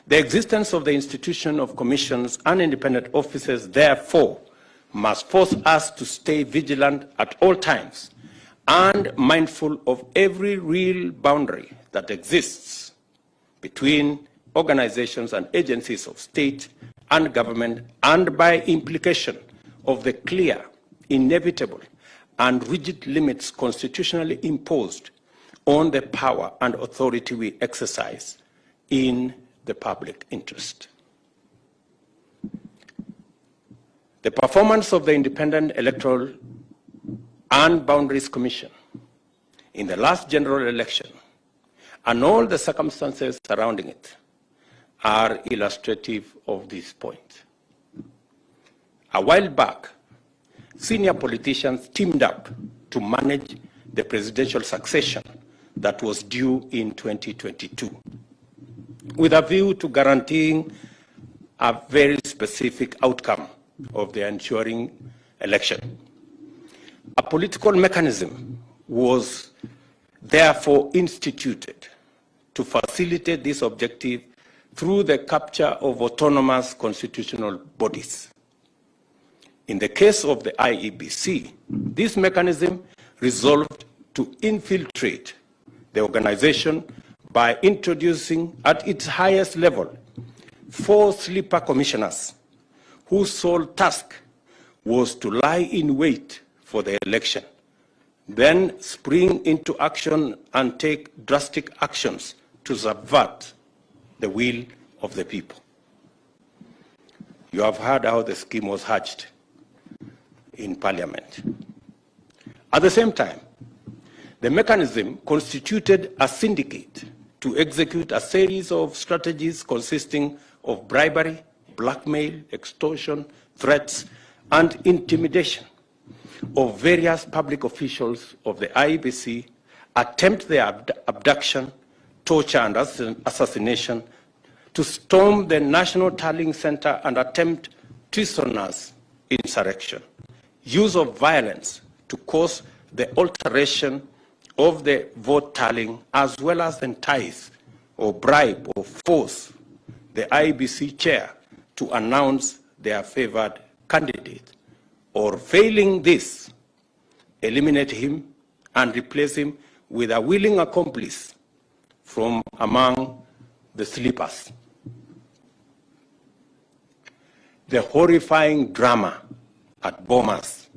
The existence of the institution of commissions and independent offices, therefore, must force us to stay vigilant at all times and mindful of every real boundary that exists between organizations and agencies of state and government, and by implication of the clear, inevitable, and rigid limits constitutionally imposed on the power and authority we exercise in the public interest. The performance of the Independent Electoral and Boundaries Commission in the last general election and all the circumstances surrounding it are illustrative of this point. A while back, senior politicians teamed up to manage the presidential succession that was due in 2022, with a view to guaranteeing a very specific outcome of the ensuing election. A political mechanism was therefore instituted to facilitate this objective through the capture of autonomous constitutional bodies. In the case of the IEBC, this mechanism resolved to infiltrate the organization by introducing at its highest level 4 sleeper commissioners whose sole task was to lie in wait for the election, then spring into action and take drastic actions to subvert the will of the people. You have heard how the scheme was hatched in Parliament. At the same time, the mechanism constituted a syndicate to execute a series of strategies consisting of bribery, blackmail, extortion, threats, and intimidation of various public officials of the IEBC, attempt their abduction, torture, and assassination, to storm the National Tallying Center and attempt treasonous insurrection, use of violence to cause the alteration of the vote tallying, as well as entice or bribe or force the IEBC chair to announce their favored candidate, or failing this, eliminate him and replace him with a willing accomplice from among the sleepers. The horrifying drama at Bomas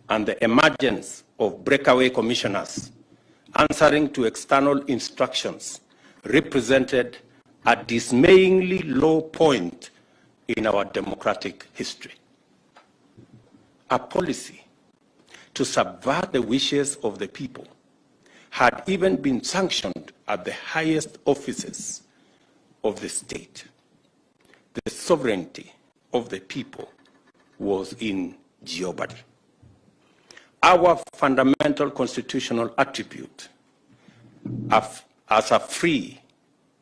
and the emergence of breakaway commissioners answering to external instructions represented a dismayingly low point in our democratic history. A policy to subvert the wishes of the people had even been sanctioned at the highest offices of the state. The sovereignty of the people was in jeopardy. Our fundamental constitutional attribute as a free,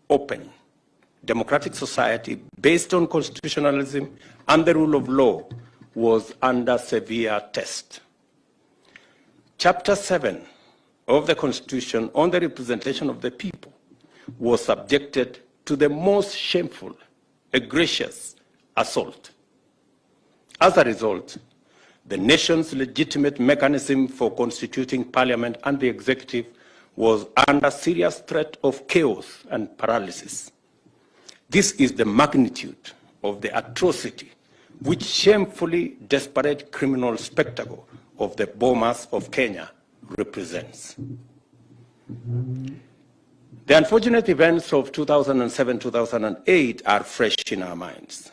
open, democratic society based on constitutionalism and the rule of law was under severe test. Chapter 7 of the Constitution on the representation of the people was subjected to the most shameful, egregious assault. As a result, the nation's legitimate mechanism for constituting parliament and the executive was under serious threat of chaos and paralysis. This is the magnitude of the atrocity which shamefully desperate criminal spectacle of the Bomas of Kenya represents. The unfortunate events of 2007-2008 are fresh in our minds.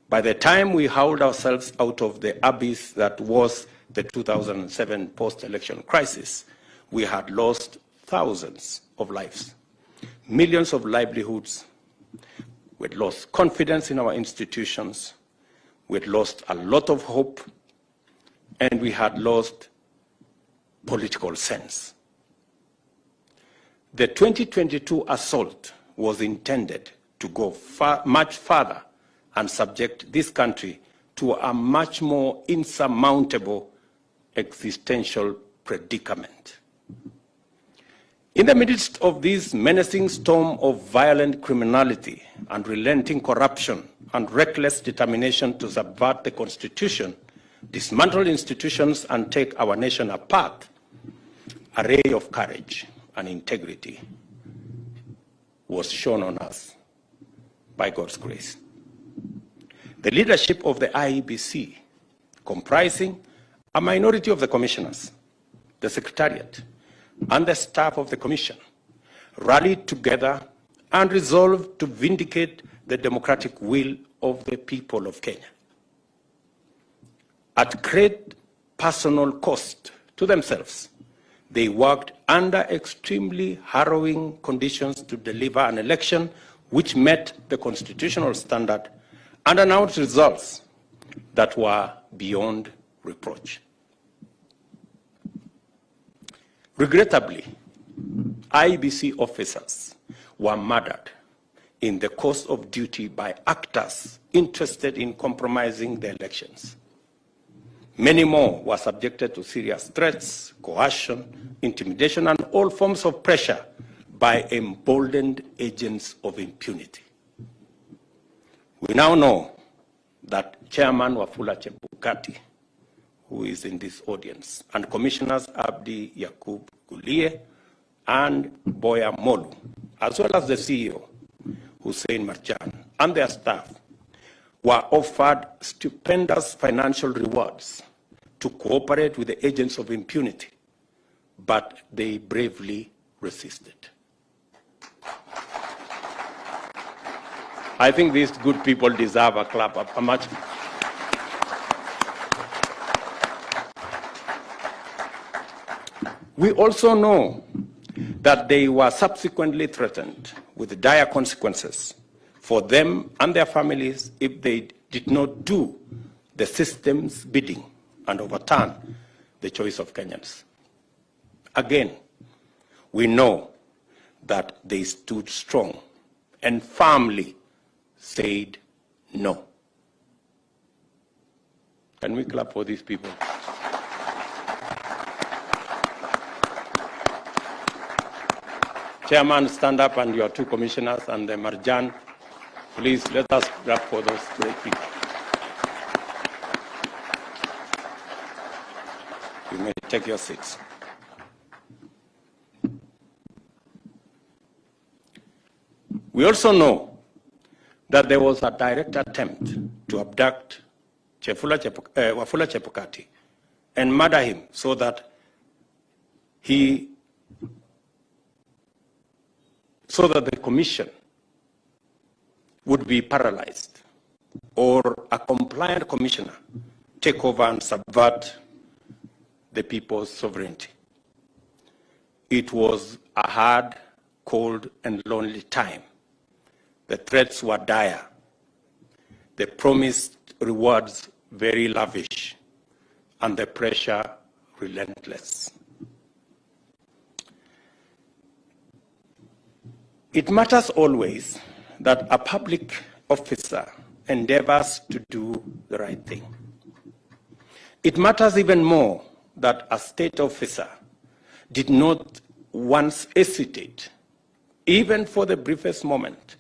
By the time we hauled ourselves out of the abyss that was the 2007 post-election crisis, we had lost thousands of lives, millions of livelihoods. We had lost confidence in our institutions. We had lost a lot of hope, and we had lost political sense. The 2022 assault was intended to go much further and subject this country to a much more insurmountable existential predicament. In the midst of this menacing storm of violent criminality, unrelenting corruption, and reckless determination to subvert the Constitution, dismantle institutions, and take our nation apart, a ray of courage and integrity was shown on us by God's grace. The leadership of the IEBC, comprising a minority of the commissioners, the secretariat, and the staff of the commission, rallied together and resolved to vindicate the democratic will of the people of Kenya. At great personal cost to themselves, they worked under extremely harrowing conditions to deliver an election which met the constitutional standard and announced results that were beyond reproach. Regrettably, IEBC officers were murdered in the course of duty by actors interested in compromising the elections. Many more were subjected to serious threats, coercion, intimidation, and all forms of pressure by emboldened agents of impunity. We now know that Chairman Wafula Chebukati, who is in this audience, and Commissioners Abdi Yakub Gulie and Boya Molu, as well as the CEO, Hussein Marjan, and their staff, were offered stupendous financial rewards to cooperate with the agents of impunity, but they bravely resisted. I think these good people deserve a clap, a much. We also know that they were subsequently threatened with dire consequences for them and their families if they did not do the system's bidding and overturn the choice of Kenyans. Again, we know that they stood strong and firmly said no. Can we clap for these people? Chairman, stand up, and your two commissioners and the Marjan, please let us clap for those great people. You may take your seats. We also know that there was a direct attempt to abduct Wafula Chebukati and murder him so that the commission would be paralyzed, or a compliant commissioner take over and subvert the people's sovereignty. It was a hard, cold, and lonely time. The threats were dire. The promised rewards very lavish, and the pressure relentless. It matters always that a public officer endeavors to do the right thing. It matters even more that a state officer did not once hesitate, even for the briefest moment,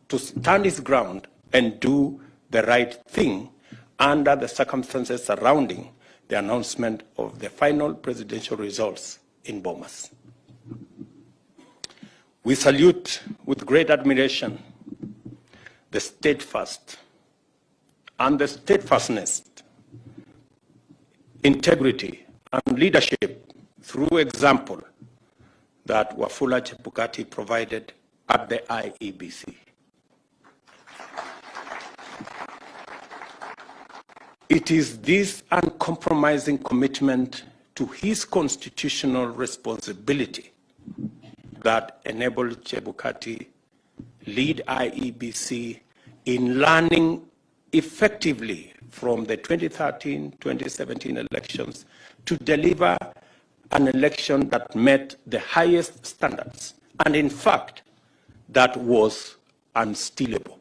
to stand his ground and do the right thing under the circumstances surrounding the announcement of the final presidential results in Bomas. We salute with great admiration the steadfast and the steadfastness, integrity, and leadership through example that Wafula Chebukati provided at the IEBC. It is this uncompromising commitment to his constitutional responsibility that enabled Chebukati lead IEBC in learning effectively from the 2013-2017 elections to deliver an election that met the highest standards, and in fact, that was unstealable.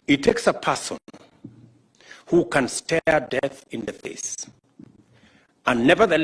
It takes a person who can stare death in the face and nevertheless